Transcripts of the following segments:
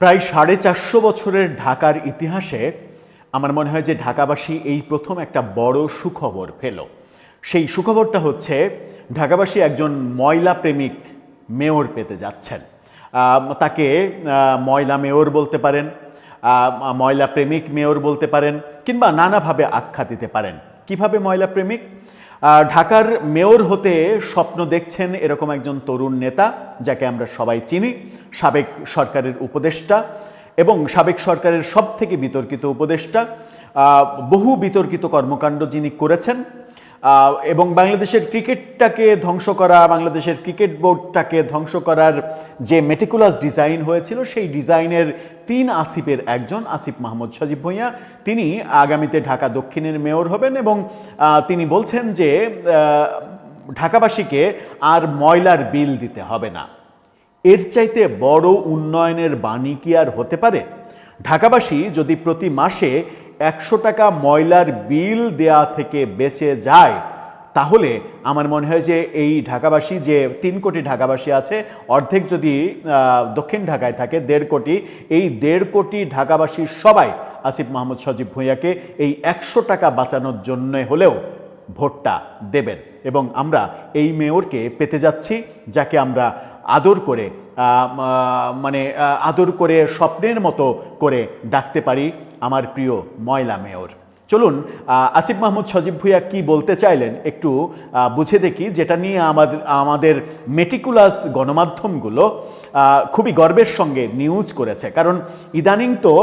প্রায় 450 বছরের ঢাকার ইতিহাসে আমার মনে হয় যে ঢাকাবাসী এই প্রথম একটা বড় সুখবর পেল। সেই সুখবরটা হচ্ছে ঢাকাবাসী একজন ময়লা প্রেমিক মেয়র পেতে যাচ্ছেন। তাকে ময়লা মেয়র বলতে পারেন, ময়লা প্রেমিক মেয়র বলতে পারেন, কিংবা নানাভাবে আখ্যা দিতে পারেন। কিভাবে ময়লা প্রেমিক? ঢাকার মেয়র হতে স্বপ্ন দেখছেন এরকম একজন তরুণ নেতা, যাকে আমরা সবাই চিনি, সাবেক সরকারের উপদেষ্টা এবং সাবেক সরকারের সবথেকে বিতর্কিত উপদেষ্টা। বহু বিতর্কিত কর্মকাণ্ড যিনি করেছেন এবং বাংলাদেশের ক্রিকেটটাকে ধ্বংস করা, বাংলাদেশের ক্রিকেট বোর্ডটাকে ধ্বংস করার যে মেটিকুলাস ডিজাইন হয়েছিল, সেই ডিজাইনের 3 আসিফের একজন আসিফ মাহমুদ সজীব ভূঁইয়া, তিনি আগামীতে ঢাকা দক্ষিণের মেয়র হবেন এবং তিনি বলছেন যে ঢাকাবাসীকে আর ময়লার বিল দিতে হবে না। এর চাইতে বড় উন্নয়নের বাণী কি আর হতে পারে? ঢাকাবাসী যদি প্রতি মাসে 100 টাকা ময়লার বিল দেয়া থেকে বেঁচে যায়, তাহলে আমার মনে হয় যে এই ঢাকাবাসী, যে 3 কোটি ঢাকাবাসী আছে, অর্ধেক যদি দক্ষিণ ঢাকায় থাকে 1.5 কোটি, এই 1.5 কোটি ঢাকাবাসী সবাই আসিফ মাহমুদ সজীব ভূঁইয়াকে এই 100 টাকা বাঁচানোর জন্য হলেও ভোটটা দেবেন। এবং আমরা এই মেয়রকে পেতে যাচ্ছি, যাকে আমরা আদর করে আদর করে স্বপ্নের মতো করে ডাকতে পারি আমার প্রিয় ময়লা মেয়র। চলুন আসিফ মাহমুদ সজীব ভূঁইয়া কি বলতে চাইলেন একটু বুঝে দেখি, যেটা নিয়ে আমাদের মেটিকুলাস গণমাধ্যমগুলো খুবই গর্বের সঙ্গে নিউজ করেছে। কারণ ইদানিং তো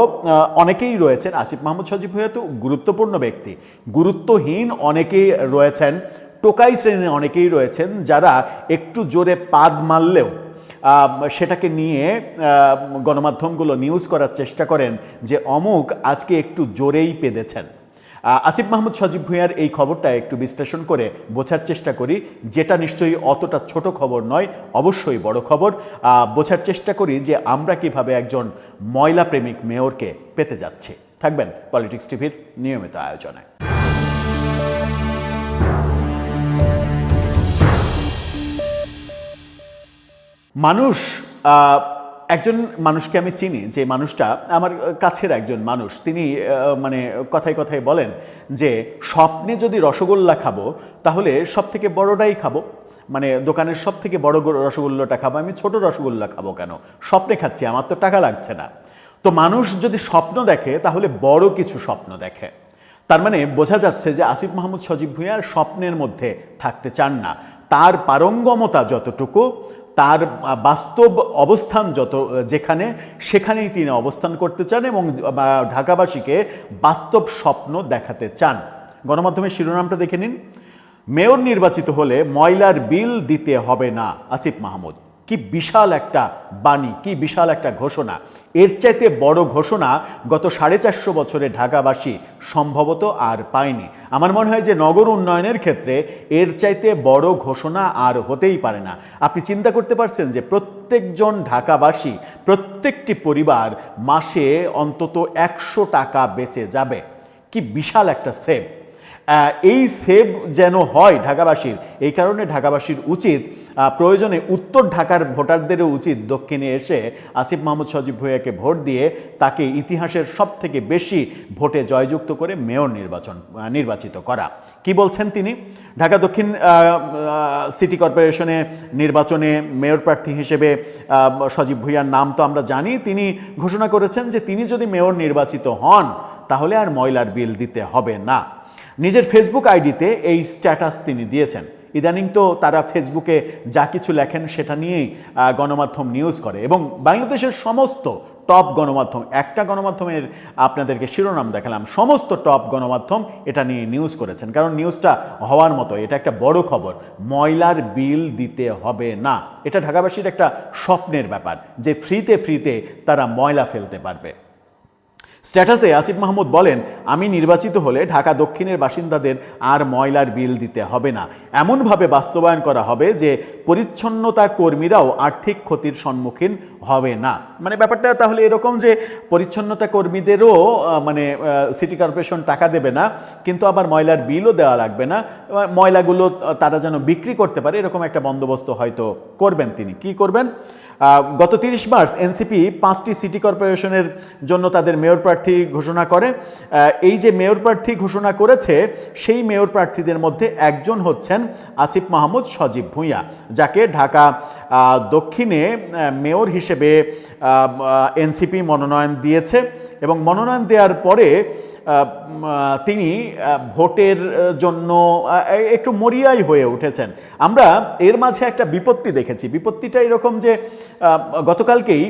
অনেকেই রয়েছেন, আসিফ মাহমুদ সজীব ভূঁইয়া তো গুরুত্বপূর্ণ ব্যক্তি, গুরুত্বহীন অনেকেই রয়েছেন, টোকাই শ্রেণীর অনেকেই রয়েছেন, যারা একটু জোরে পাদ মারলেও সেটাকে নিয়ে গণমাধ্যমগুলো নিউজ করার চেষ্টা করেন যে অমুক আজকে একটু জোরেই পেদেছেন। আসিফ মাহমুদ সজীব ভূঁইয়ার এই খবরটা একটু বিশ্লেষণ করে বোঝার চেষ্টা করি, যেটা নিশ্চয়ই অতটা ছোট খবর নয়, অবশ্যই বড় খবর। বোঝার চেষ্টা করি যে আমরা কিভাবে একজন ময়লা প্রেমিক মেয়রকে পেতে যাচ্ছি। থাকবেন পলিটিক্স টিভির নিয়মিত আয়োজনে। মানুষ, একজন মানুষকে আমি চিনি, যে মানুষটা আমার কাছের একজন মানুষ, তিনি কথায় কথায় বলেন যে স্বপ্নে যদি রসগোল্লা খাবো তাহলে সব থেকে বড়টাই খাবো, দোকানের সব থেকে বড় রসগোল্লাটা খাবো, আমি ছোট রসগোল্লা খাবো কেন? স্বপ্নে খাচ্ছি, আমার তো টাকা লাগছে না। তো মানুষ যদি স্বপ্ন দেখে তাহলে বড় কিছু স্বপ্ন দেখে। তার বোঝা যাচ্ছে যে আসিফ মাহমুদ সজীব ভূঁইয়া স্বপ্নের মধ্যে থাকতে চান না। তার পারঙ্গমতা যতটুকু, তার বাস্তব অবস্থান সেখানেই তিনি অবস্থান করতে চান এবং ঢাকাবাসীকে বাস্তব স্বপ্ন দেখাতে চান। গণমাধ্যমের শিরোনামটা দেখে নিন, মেয়র নির্বাচিত হলে ময়লার বিল দিতে হবে না আসিফ মাহমুদ। কি বিশাল একটা বাণী, কি বিশাল একটা ঘোষণা! এর চাইতে বড় ঘোষণা গত 450 বছরে ঢাকাবাসী সম্ভবত আর পায়নি। আমার মনে হয় যে নগর উন্নয়নের ক্ষেত্রে এর চাইতে বড় ঘোষণা আর হতেই পারে না। আপনি চিন্তা করতে পারছেন যে প্রত্যেকজন ঢাকাবাসী, প্রত্যেকটি পরিবার মাসে অন্তত 100 টাকা বেঁচে যাবে। কি বিশাল একটা সেভ! এই সেভ যেন হয় ঢাকাবাসীর, এই কারণে ঢাকাবাসীর উচিত, প্রয়োজনে উত্তর ঢাকার ভোটারদেরও উচিত দক্ষিণে এসে আসিফ মাহমুদ সজীব ভূঁইয়াকে ভোট দিয়ে তাকে ইতিহাসের সবথেকে বেশি ভোটে জয়যুক্ত করে মেয়র নির্বাচিত করা। কি বলছেন তিনি? ঢাকা দক্ষিণ সিটি কর্পোরেশনে নির্বাচনে মেয়র প্রার্থী হিসেবে সজীব ভূঁইয়ার নাম তো আমরা জানি। তিনি ঘোষণা করেছেন যে তিনি যদি মেয়র নির্বাচিত হন তাহলে আর ময়লার বিল দিতে হবে না। নিজের ফেসবুক আইডিতে এই স্ট্যাটাস তিনি দিয়েছেন। ইদানিং তো তারা ফেসবুকে যা কিছু লেখেন সেটা নিয়েই গণমাধ্যম নিউজ করে এবং বাংলাদেশের সমস্ত টপ গণমাধ্যম, একটা গণমাধ্যমের আপনাদেরকে শিরোনাম দেখালাম, সমস্ত টপ গণমাধ্যম এটা নিয়ে নিউজ করেছেন। কারণ নিউজটা হওয়ার মতো, এটা একটা বড় খবর। ময়লার বিল দিতে হবে না, এটা ঢাকাবাসীর একটা স্বপ্নের ব্যাপার যে ফ্রিতে তারা ময়লা ফেলতে পারবে। স্ট্যাটাসে আসিফ মাহমুদ বলেন, আমি নির্বাচিত হলে ঢাকা দক্ষিণের বাসিন্দাদের আর ময়লার বিল দিতে হবে না। এমনভাবে বাস্তবায়ন করা হবে যে পরিচ্ছন্নতা কর্মীরাও আর্থিক ক্ষতির সম্মুখীন হবে না। ব্যাপারটা তাহলে এরকম যে পরিচ্ছন্নতা কর্মীদেরও সিটি কর্পোরেশন টাকা দেবে না, কিন্তু আবার ময়লার বিলও দেওয়া লাগবে না, ময়লাগুলো তারা যেন বিক্রি করতে পারে, এরকম একটা বন্দোবস্ত হয়তো করবেন তিনি। কি করবেন? গত 30 মার্চ এনসিপি 5টি সিটি কর্পোরেশনের জন্য তাদের মেয়র প্রার্থী ঘোষণা করে। এই যে মেয়র প্রার্থী ঘোষণা করেছে সেই মেয়র প্রার্থীদের মধ্যে একজন হচ্ছেন আসিফ মাহমুদ সজীব ভূঁইয়া, যাকে ঢাকা দক্ষিণে মেয়র হিসেবে এনসিপি মনোনয়ন দিয়েছে এবং মনোনয়ন দেওয়ার পরে তিনি ভোটের জন্য একটু মরিয়াই হয়ে উঠেছেন। আমরা এর মাঝে একটা বিপত্তি দেখেছি। বিপত্তিটা এরকম যে গতকালকেই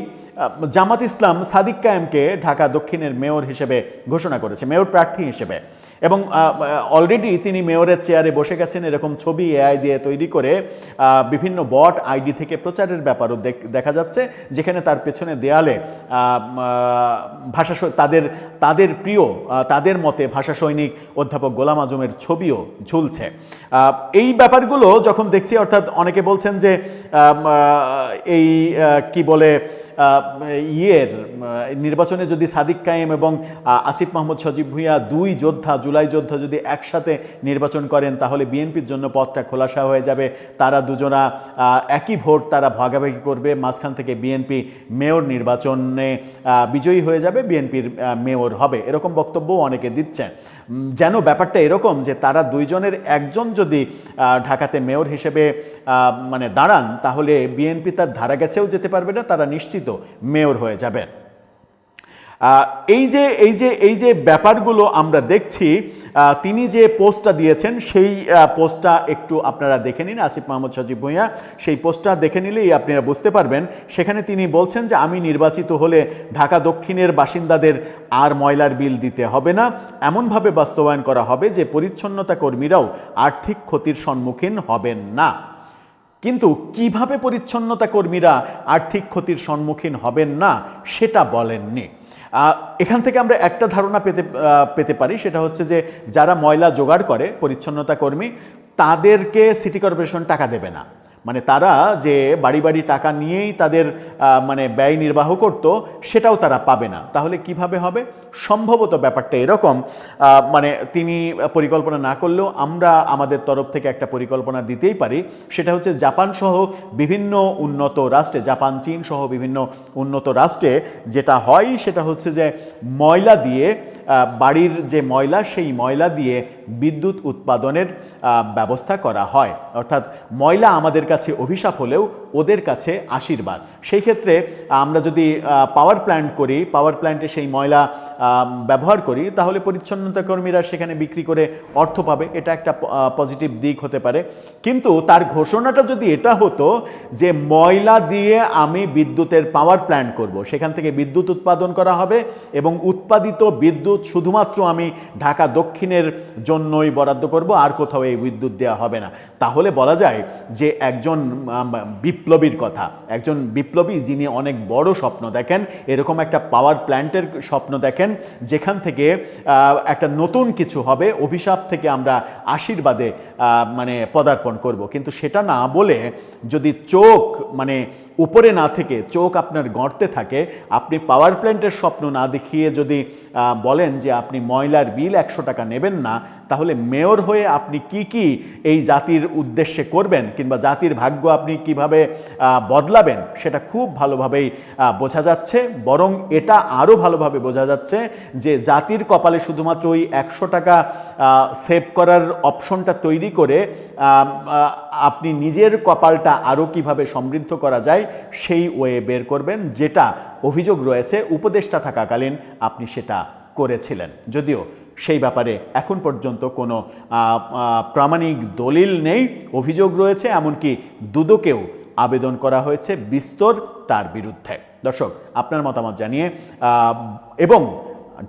জামাত ইসলাম সাদিক কায়েমকে ঢাকা দক্ষিণের মেয়র হিসেবে ঘোষণা করেছে, মেয়র প্রার্থী হিসেবে, এবং অলরেডি তিনি মেয়রের চেয়ারে বসে গেছেন এরকম ছবি এআই দিয়ে তৈরি করে বিভিন্ন বট আইডি থেকে প্রচারের ব্যাপারও দেখা যাচ্ছে, যেখানে তার পেছনে দেয়ালে ভাষা তাদের প্রিয়, তাদের মতে ভাষা সৈনিক অধ্যাপক গোলাম আজমের ছবিও ঝুলছে। এই ব্যাপারগুলো যখন দেখছি, অর্থাৎ অনেকে বলছেন যে এই কি বলে নির্বাচনে যদি সাদিক কায়েম এবং আসিফ মাহমুদ সজীব ভূঁইয়া দুই যোদ্ধা, জুলাই যোদ্ধা যদি একসাথে নির্বাচন করেন তাহলে বিএনপির জন্য পথটা খোলাসা হয়ে যাবে, তারা দুজনা একই ভোট তারা ভাগাভাগি করবে, মাঝখান থেকে বিএনপি মেয়র নির্বাচনে বিজয়ী হয়ে যাবে, বিএনপির মেয়র হবে, এরকম বক্তব্যও অনেকে দিচ্ছেন। যেন ব্যাপারটা এরকম যে তারা দুইজনের একজন যদি ঢাকাতে মেয়র হিসেবে মানে দাঁড়ান তাহলে বিএনপি তার ধারা গেছেও যেতে পারবে না, তারা নিশ্চিত মেয়র হয়ে যাবেন। এই যে ব্যাপারগুলো আমরা দেখছি, তিনি যে পোস্টটা দিয়েছেন সেই পোস্টটা একটু আপনারা দেখে নিন, আসিফ মাহমুদ সজীব ভূঁইয়া, সেই পোস্টটা দেখে নিলেই আপনারা বুঝতে পারবেন। সেখানে তিনি বলছেন যে আমি নির্বাচিত হলে ঢাকা দক্ষিণের বাসিন্দাদের আর ময়লার বিল দিতে হবে না, এমনভাবে বাস্তবায়ন করা হবে যে পরিচ্ছন্নতা কর্মীরাও আর্থিক ক্ষতির সম্মুখীন হবেন না। কিন্তু কিভাবে পরিচ্ছন্নতা কর্মীরা আর্থিক ক্ষতির সম্মুখীন হবেন না সেটা বলেননি। এখান থেকে আমরা একটা ধারণা পেতে পারি, সেটা হচ্ছে যে যারা ময়লা জোগাড় করে পরিচ্ছন্নতা কর্মী, তাদেরকে সিটি কর্পোরেশন টাকা দেবে না। মানে তারা যে বাড়ি বাড়ি টাকা নিয়েই তাদের মানে ব্যয় নির্বাহ করত, সেটাও তারা পাবে না। তাহলে কিভাবে হবে? সম্ভবত ব্যাপারটা এরকম, মানে তিনি পরিকল্পনা না করলেও আমরা আমাদের তরফ থেকে একটা পরিকল্পনা দিতেই পারি। সেটা হচ্ছে জাপান সহ বিভিন্ন উন্নত রাষ্ট্রে, জাপান, চীন সহ বিভিন্ন উন্নত রাষ্ট্রে যেটা হয় সেটা হচ্ছে যে ময়লা দিয়ে, বাড়ির যে ময়লা সেই ময়লা দিয়ে বিদ্যুৎ উৎপাদনের ব্যবস্থা করা হয়। অর্থাৎ ময়লা আমাদের কাছে অভিশাপ হলেও ওদের কাছে আশীর্বাদ। সেই ক্ষেত্রে আমরা যদি পাওয়ার প্ল্যান্ট করি, পাওয়ার প্ল্যান্টে সেই ময়লা ব্যবহার করি, তাহলে পরিচ্ছন্নতা কর্মীরা সেখানে বিক্রি করে অর্থ পাবে। এটা একটা পজিটিভ দিক হতে পারে। কিন্তু তার ঘোষণাটা যদি এটা হতো যে ময়লা দিয়ে আমি বিদ্যুতের পাওয়ার প্ল্যান্ট করব, সেখান থেকে বিদ্যুৎ উৎপাদন করা হবে এবং উৎপাদিত বিদ্যুৎ শুধুমাত্র আমি ঢাকা দক্ষিণের জন্যই বরাদ্দ করব, আর কোথাও এই বিদ্যুৎ দেওয়া হবে না, তাহলে বলা যায় যে একজন বিপ্লবীর কথা, একজন বিপ্লবী যিনি অনেক বড় স্বপ্ন দেখেন, এরকম একটা পাওয়ার প্ল্যান্টের স্বপ্ন দেখেন যেখান থেকে একটা নতুন কিছু হবে, অভিশাপ থেকে আমরা আশীর্বাদে মানে পদার্পণ করব। কিন্তু সেটা না বলে যদি চোখ মানে উপরে না থেকে চোখ আপনার গর্তে থাকে, আপনি পাওয়ার প্ল্যান্টের স্বপ্ন না দেখিয়ে যদি বলেন যে আপনি ময়লার বিল 100 টাকা নেবেন না, তাহলে মেয়র হয়ে আপনি কি এই জাতির উদ্দেশ্যে করবেন কিংবা জাতির ভাগ্য আপনি কিভাবে বদলাবেন সেটা খুব ভালোভাবেই বোঝা যাচ্ছে। বরং এটা আরও ভালোভাবে বোঝা যাচ্ছে যে জাতির কপালে শুধুমাত্র ওই 100 টাকা সেভ করার অপশনটা তৈরি করে আপনি নিজের কপালটা আরও কিভাবে সমৃদ্ধ করা যায় সেই ওয়ে বের করবেন, যেটা অভিযোগ রয়েছে উপদেষ্টা থাকাকালীন আপনি সেটা করেছিলেন। যদিও সেই ব্যাপারে এখন পর্যন্ত কোনো প্রামাণিক দলিল নেই, অভিযোগ রয়েছে, এমনকি দুদকেও আবেদন করা হয়েছে বিস্তর তার বিরুদ্ধে। দর্শক, আপনার মতামত জানিয়ে এবং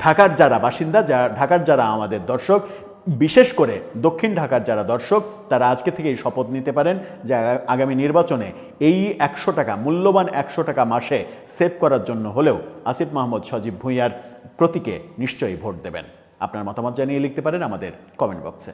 ঢাকার যারা বাসিন্দা, ঢাকার যারা আমাদের দর্শক, বিশেষ করে দক্ষিণ ঢাকার যারা দর্শক, তারা আজকে থেকেই শপথ নিতে পারেন যে আগামী নির্বাচনে এই 100 টাকা, মূল্যবান 100 টাকা মাসে সেভ করার জন্য হলেও আসিফ মাহমুদ সজীব ভূঁইয়ার প্রতীকে নিশ্চয়ই ভোট দেবেন। আপনার মতামত জানিয়ে লিখতে পারেন আমাদের কমেন্ট বক্সে।